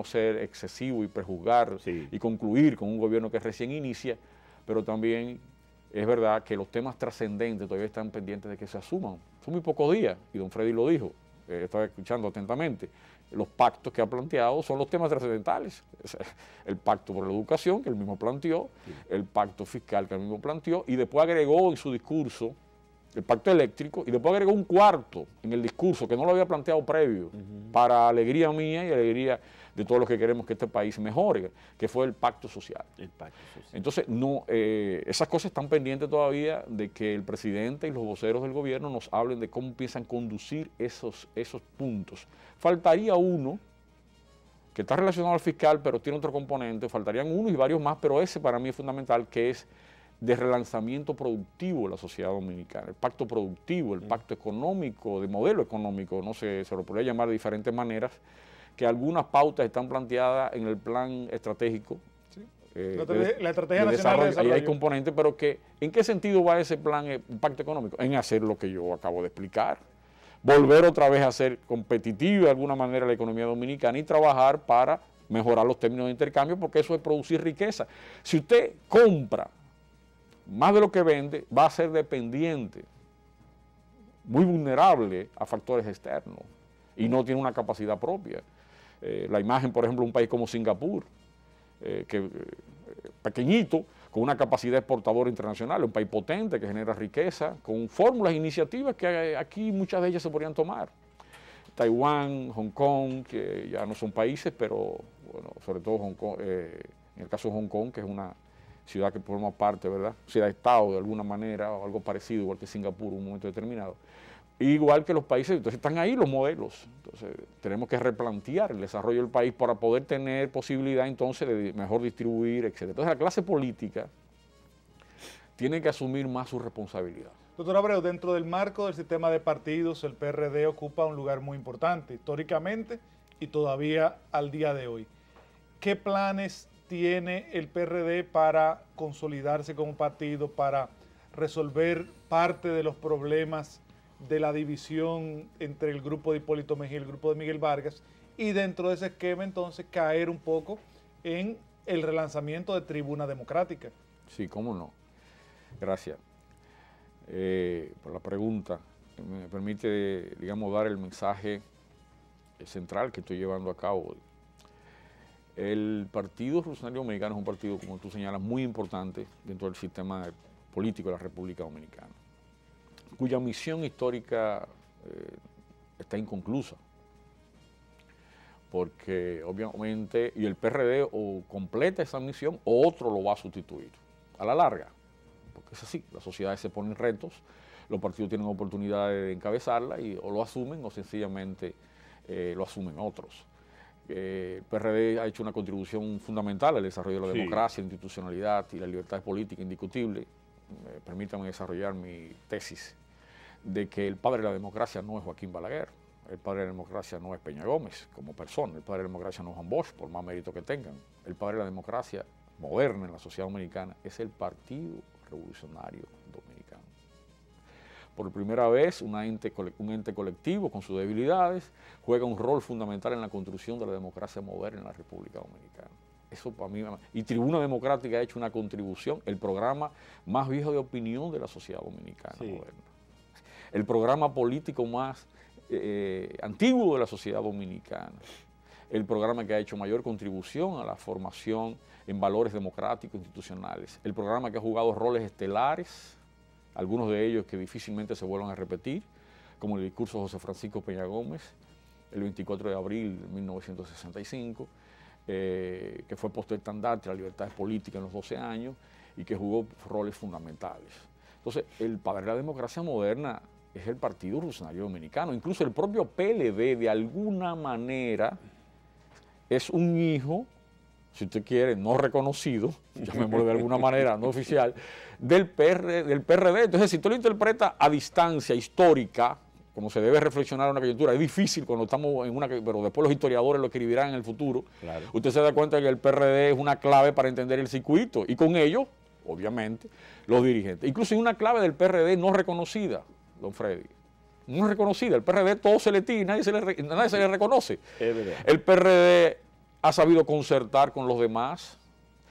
ser excesivo y prejuzgar y concluir con un gobierno que recién inicia, pero también es verdad que los temas trascendentes todavía están pendientes de que se asuman. Son muy pocos días, y don Freddy lo dijo, estaba escuchando atentamente, los pactos que ha planteado son los temas trascendentales. El pacto por la educación, que él mismo planteó, el pacto fiscal, que él mismo planteó, y después agregó en su discurso el pacto eléctrico, y después agregó un cuarto en el discurso que no lo había planteado previo, para alegría mía y alegría de todos los que queremos que este país mejore, que fue el pacto social. Entonces, esas cosas están pendientes todavía de que el presidente y los voceros del gobierno nos hablen de cómo piensan conducir esos puntos. Faltaría uno, que está relacionado al fiscal, pero tiene otro componente, faltarían uno y varios más, pero ese para mí es fundamental, que es de relanzamiento productivo de la sociedad dominicana, el pacto productivo, el pacto económico, de modelo económico, no sé, se lo podría llamar de diferentes maneras, que algunas pautas están planteadas en el plan estratégico. Sí. La Estrategia Nacional de Desarrollo. Ahí hay componentes, pero ¿en qué sentido va ese plan, el pacto económico? En hacer lo que yo acabo de explicar, volver otra vez a ser competitiva de alguna manera la economía dominicana y trabajar para mejorar los términos de intercambio, porque eso es producir riqueza. Si usted compra más de lo que vende, va a ser dependiente, muy vulnerable a factores externos y no tiene una capacidad propia. La imagen, por ejemplo, de un país como Singapur, pequeñito, con una capacidad exportadora internacional, un país potente que genera riqueza, con fórmulas e iniciativas que aquí muchas de ellas se podrían tomar. Taiwán, Hong Kong, que ya no son países, pero bueno, sobre todo Hong Kong, en el caso de Hong Kong, que es una ciudad que forma parte, ¿verdad? Ciudad-estado de alguna manera, o algo parecido, igual que Singapur en un momento determinado. Igual que los países, entonces están ahí los modelos. Entonces tenemos que replantear el desarrollo del país para poder tener posibilidad entonces de mejor distribuir, etc. Entonces la clase política tiene que asumir más su responsabilidad. Doctor Abreu, dentro del marco del sistema de partidos, el PRD ocupa un lugar muy importante, históricamente y todavía al día de hoy. ¿Qué planes tiene el PRD para consolidarse como partido, para resolver parte de los problemas de la división entre el grupo de Hipólito Mejía y el grupo de Miguel Vargas, y dentro de ese esquema entonces caer un poco en el relanzamiento de Tribuna Democrática? Sí, cómo no. Gracias por la pregunta. Me permite, digamos, dar el mensaje central que estoy llevando a cabo. El Partido Revolucionario Dominicano es un partido, como tú señalas, muy importante dentro del sistema político de la República Dominicana, cuya misión histórica está inconclusa, porque obviamente, y el PRD o completa esa misión o otro lo va a sustituir, a la larga, porque es así, las sociedades se ponen retos, los partidos tienen oportunidades de encabezarla y o lo asumen o sencillamente lo asumen otros. El PRD ha hecho una contribución fundamental al desarrollo de la democracia, la institucionalidad y la libertad política indiscutible. Permítanme desarrollar mi tesis de que el padre de la democracia no es Joaquín Balaguer, el padre de la democracia no es Peña Gómez como persona, el padre de la democracia no es Juan Bosch, por más mérito que tengan. El padre de la democracia moderna en la sociedad dominicana es el Partido Revolucionario Dominicano. Por primera vez, un ente colectivo con sus debilidades juega un rol fundamental en la construcción de la democracia moderna en la República Dominicana. Eso para mí, y Tribuna Democrática ha hecho una contribución, el programa más viejo de opinión de la sociedad dominicana moderna. El programa político más antiguo de la sociedad dominicana. El programa que ha hecho mayor contribución a la formación en valores democráticos institucionales. El programa que ha jugado roles estelares, algunos de ellos que difícilmente se vuelvan a repetir, como el discurso de José Francisco Peña Gómez, el 24 de abril de 1965, que fue puesto estandarte de la libertad política en los 12 años y que jugó roles fundamentales. Entonces, el padre de la democracia moderna es el Partido Revolucionario Dominicano. Incluso el propio PLD, de alguna manera, es un hijo, si usted quiere, no reconocido, llamémoslo de alguna manera, no oficial, del PRD. Entonces, si usted lo interpreta a distancia histórica, como se debe reflexionar en una coyuntura, es difícil cuando estamos en una, pero después los historiadores lo escribirán en el futuro. Claro. Usted se da cuenta que el PRD es una clave para entender el circuito, y con ello, obviamente, los dirigentes. Incluso hay una clave del PRD no reconocida, don Freddy. No es reconocida. El PRD todo se le tira y nadie se le reconoce. El PRD ha sabido concertar con los demás.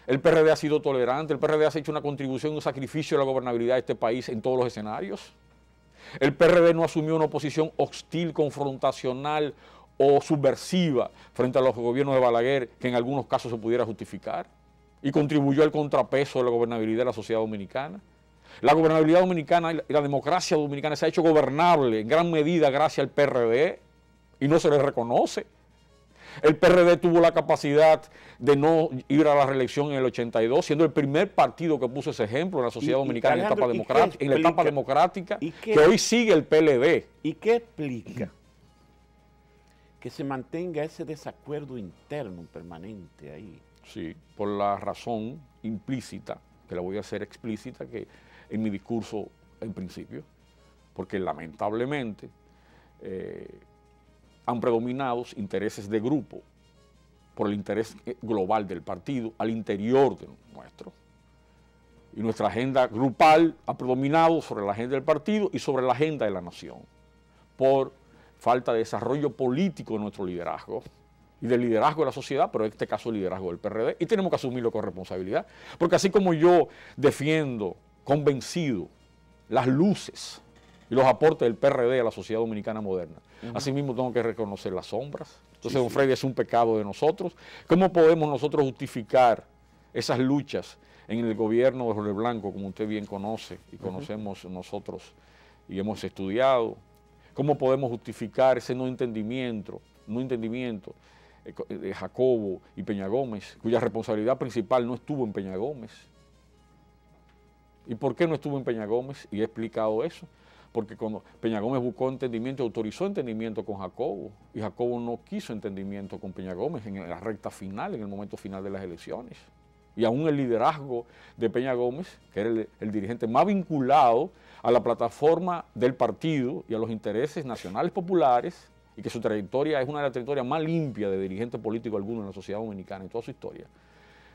El PRD ha sido tolerante, el PRD ha hecho una contribución, un sacrificio a la gobernabilidad de este país en todos los escenarios. El PRD no asumió una oposición hostil, confrontacional o subversiva frente a los gobiernos de Balaguer, que en algunos casos se pudiera justificar, y contribuyó al contrapeso de la gobernabilidad de la sociedad dominicana. La gobernabilidad dominicana y la democracia dominicana se ha hecho gobernable en gran medida gracias al PRD y no se le reconoce. El PRD tuvo la capacidad de no ir a la reelección en el 82, siendo el primer partido que puso ese ejemplo en la sociedad dominicana en la etapa democrática, que hoy sigue el PLD. ¿Y qué explica que se mantenga ese desacuerdo interno permanente ahí? Sí, por la razón implícita, que la voy a hacer explícita, que en mi discurso en principio, porque lamentablemente han predominado intereses de grupo por el interés global del partido al interior de nuestro. Y nuestra agenda grupal ha predominado sobre la agenda del partido y sobre la agenda de la nación, por falta de desarrollo político de nuestro liderazgo y del liderazgo de la sociedad, pero en este caso el liderazgo del PRD, y tenemos que asumirlo con responsabilidad, porque así como yo defiendo, convencido, las luces y los aportes del PRD a la sociedad dominicana moderna, asimismo tengo que reconocer las sombras. Entonces, don Freddy, es un pecado de nosotros. ¿Cómo podemos nosotros justificar esas luchas en el gobierno de Jorge Blanco, como usted bien conoce y conocemos nosotros y hemos estudiado? ¿Cómo podemos justificar ese no entendimiento de Jacobo y Peña Gómez, cuya responsabilidad principal no estuvo en Peña Gómez? ¿Y por qué no estuvo en Peña Gómez? Y he explicado eso. Porque cuando Peña Gómez buscó entendimiento, autorizó entendimiento con Jacobo, y Jacobo no quiso entendimiento con Peña Gómez en la recta final, en el momento final de las elecciones. Y aún el liderazgo de Peña Gómez, que era el dirigente más vinculado a la plataforma del partido y a los intereses nacionales populares, y que su trayectoria es una de las trayectorias más limpias de dirigente político alguno en la sociedad dominicana en toda su historia,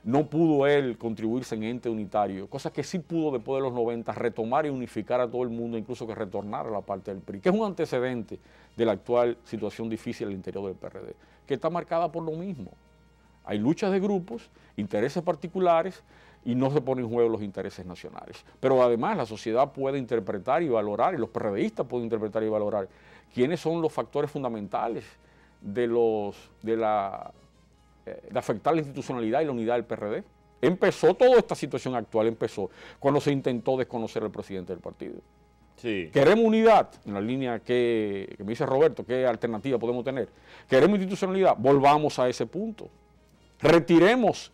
no pudo él contribuirse en ente unitario, cosa que sí pudo después de los 90 retomar y unificar a todo el mundo, incluso que retornar a la parte del PRI, que es un antecedente de la actual situación difícil al interior del PRD, que está marcada por lo mismo. Hay luchas de grupos, intereses particulares, y no se ponen en juego los intereses nacionales. Pero además la sociedad puede interpretar y valorar, y los PRDistas pueden interpretar y valorar, quiénes son los factores fundamentales de afectar la institucionalidad y la unidad del PRD. Toda esta situación actual empezó cuando se intentó desconocer al presidente del partido. Sí. Queremos unidad, en la línea que me dice Roberto, ¿qué alternativa podemos tener? Queremos institucionalidad, volvamos a ese punto. Retiremos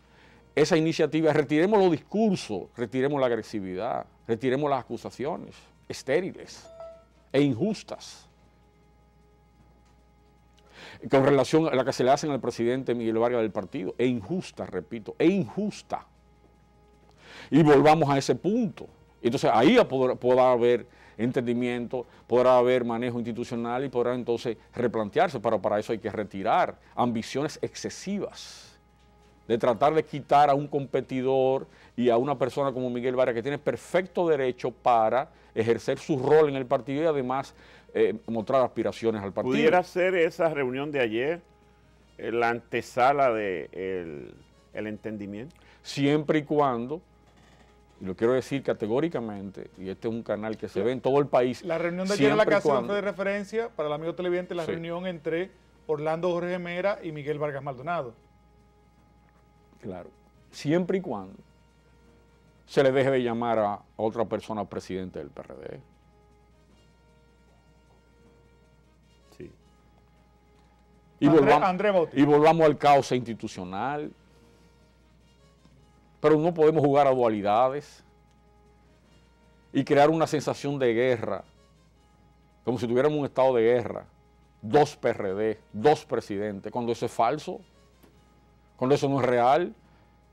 esa iniciativa, retiremos los discursos, retiremos la agresividad, retiremos las acusaciones estériles e injustas con relación a la que se le hacen al presidente Miguel Vargas del partido, e injusta, repito, e injusta. Y volvamos a ese punto. Entonces ahí podrá haber entendimiento, podrá haber manejo institucional y podrá entonces replantearse, pero para eso hay que retirar ambiciones excesivas de tratar de quitar a un competidor y a una persona como Miguel Vargas, que tiene perfecto derecho para ejercer su rol en el partido y además mostrar aspiraciones al partido. ¿Pudiera ser esa reunión de ayer la antesala del entendimiento? Siempre y cuando, y lo quiero decir categóricamente, y este es un canal que se ve en todo el país. La reunión de ayer en la que hace de referencia, para el amigo televidente, la reunión entre Orlando Jorge Mera y Miguel Vargas Maldonado. Claro, siempre y cuando se le deje de llamar a otra persona presidente del PRD. Sí. Y André Botti. Y volvamos al caos institucional. Pero no podemos jugar a dualidades y crear una sensación de guerra, como si tuviéramos un estado de guerra, 2 PRD, 2 presidentes, cuando eso es falso, cuando eso no es real,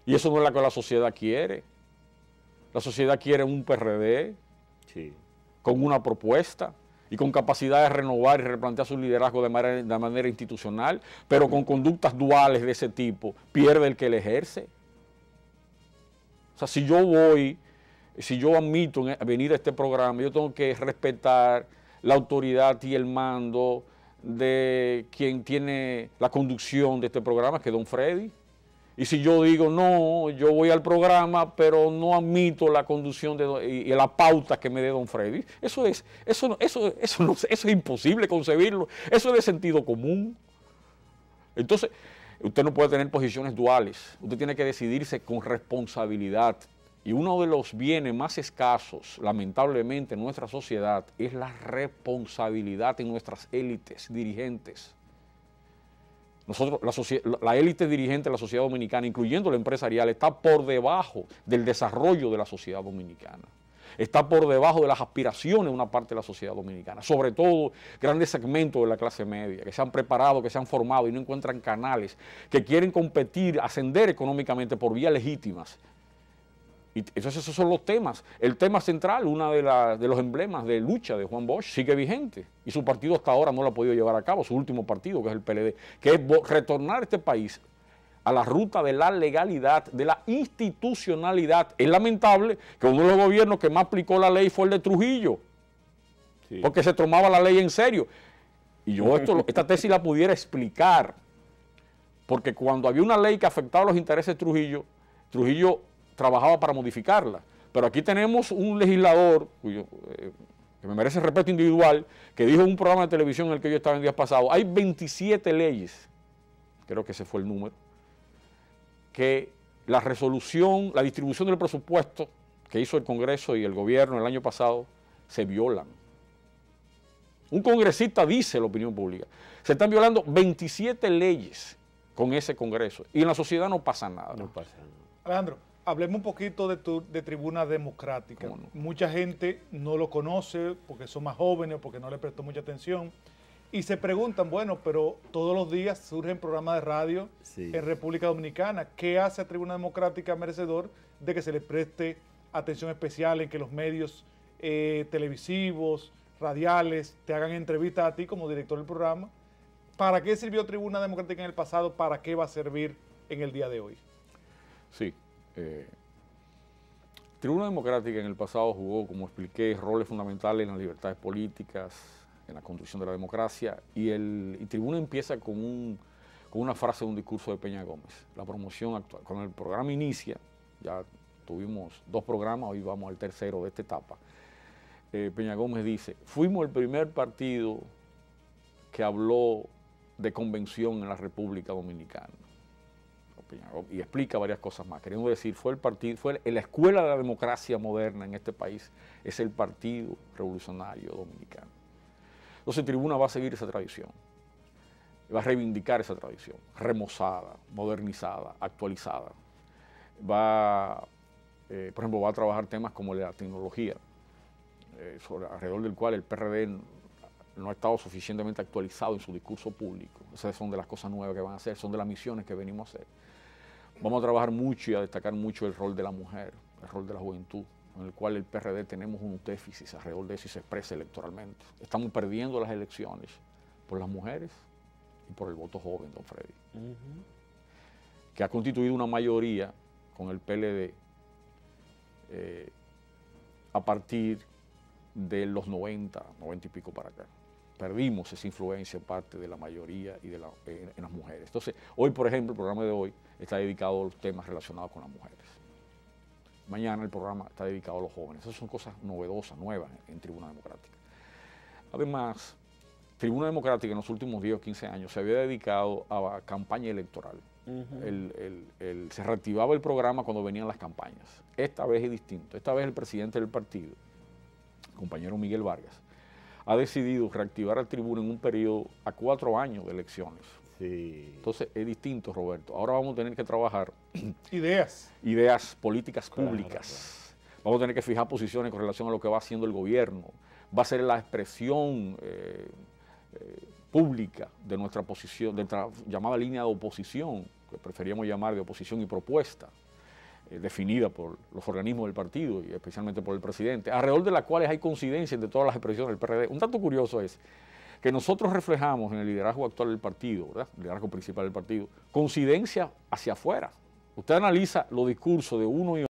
y eso no es lo que la sociedad quiere. La sociedad quiere un PRD con una propuesta y con capacidad de renovar y replantear su liderazgo de manera institucional, pero con conductas duales de ese tipo, pierde el que le ejerce. O sea, si yo admito venir a este programa, yo tengo que respetar la autoridad y el mando de quien tiene la conducción de este programa, que es don Freddy. Y si yo digo, no, yo voy al programa, pero no admito la conducción y la pauta que me dé don Freddy, eso es imposible concebirlo, eso es de sentido común. Entonces, usted no puede tener posiciones duales, usted tiene que decidirse con responsabilidad. Y uno de los bienes más escasos, lamentablemente, en nuestra sociedad es la responsabilidad en nuestras élites dirigentes. Nosotros, la élite dirigente de la sociedad dominicana, incluyendo la empresarial, está por debajo del desarrollo de la sociedad dominicana. Está por debajo de las aspiraciones de una parte de la sociedad dominicana, sobre todo grandes segmentos de la clase media, que se han preparado, que se han formado y no encuentran canales, que quieren competir, ascender económicamente por vías legítimas. Y entonces esos son los temas. El tema central, uno de los emblemas de lucha de Juan Bosch, sigue vigente. Y su partido hasta ahora no lo ha podido llevar a cabo, su último partido, que es el PLD, que es retornar este país a la ruta de la legalidad, de la institucionalidad. Es lamentable que uno de los gobiernos que más aplicó la ley fue el de Trujillo, sí, porque se tomaba la ley en serio. Y yo esta tesis la pudiera explicar, porque cuando había una ley que afectaba los intereses de Trujillo trabajaba para modificarla. Pero aquí tenemos un legislador que me merece respeto individual, que dijo en un programa de televisión en el que yo estaba en días pasados, hay 27 leyes, creo que ese fue el número, que la resolución, la distribución del presupuesto que hizo el Congreso y el gobierno el año pasado, se violan. Un congresista dice la opinión pública, se están violando 27 leyes con ese Congreso y en la sociedad no pasa nada. No pasa nada. Alejandro, hablemos un poquito de Tribuna Democrática. ¿Cómo no? Mucha gente no lo conoce porque son más jóvenes, porque no le prestó mucha atención. Y se preguntan, bueno, pero todos los días surgen programas de radio en República Dominicana. ¿Qué hace a Tribuna Democrática merecedor de que se le preste atención especial en que los medios televisivos, radiales, te hagan entrevistas a ti como director del programa? ¿Para qué sirvió Tribuna Democrática en el pasado? ¿Para qué va a servir en el día de hoy? Sí. Tribuna Democrática en el pasado jugó, como expliqué, roles fundamentales en las libertades políticas, en la conducción de la democracia, y Tribuna empieza con una frase de un discurso de Peña Gómez, la promoción actual. Cuando el programa inicia, ya tuvimos 2 programas, hoy vamos al tercero de esta etapa, Peña Gómez dice, fuimos el primer partido que habló de convención en la República Dominicana. Y explica varias cosas más. Queremos decir, la escuela de la democracia moderna en este país es el Partido Revolucionario Dominicano. Entonces Tribuna va a seguir esa tradición, va a reivindicar esa tradición, remozada, modernizada, actualizada. Por ejemplo, va a trabajar temas como la tecnología, alrededor del cual el PRD no ha estado suficientemente actualizado en su discurso público. Esas son de las cosas nuevas que van a hacer, son de las misiones que venimos a hacer. Vamos a trabajar mucho y a destacar mucho el rol de la mujer, el rol de la juventud, en el cual el PRD tenemos un déficit alrededor de eso y se expresa electoralmente. Estamos perdiendo las elecciones por las mujeres y por el voto joven, don Freddy, que ha constituido una mayoría con el PLD a partir de los 90 y pico para acá. Perdimos esa influencia en parte de la mayoría y en las mujeres. Entonces, hoy, por ejemplo, el programa de hoy está dedicado a los temas relacionados con las mujeres. Mañana el programa está dedicado a los jóvenes. Esas son cosas novedosas, nuevas en Tribuna Democrática. Además, Tribuna Democrática en los últimos 10 o 15 años se había dedicado a campaña electoral. Se reactivaba el programa cuando venían las campañas. Esta vez es distinto. Esta vez el presidente del partido, el compañero Miguel Vargas, ha decidido reactivar a Tribuna en un periodo a 4 años de elecciones. Sí. Entonces es distinto, Roberto. Ahora vamos a tener que trabajar ideas políticas públicas. Vamos a tener que fijar posiciones con relación a lo que va haciendo el gobierno. Va a ser la expresión pública de nuestra posición, de nuestra llamada línea de oposición, que preferíamos llamar de oposición y propuesta, definida por los organismos del partido y especialmente por el presidente, alrededor de las cuales hay coincidencia entre todas las expresiones del PRD. Un dato curioso es que nosotros reflejamos en el liderazgo actual del partido, ¿verdad? El liderazgo principal del partido, coincidencia hacia afuera. Usted analiza los discursos de uno y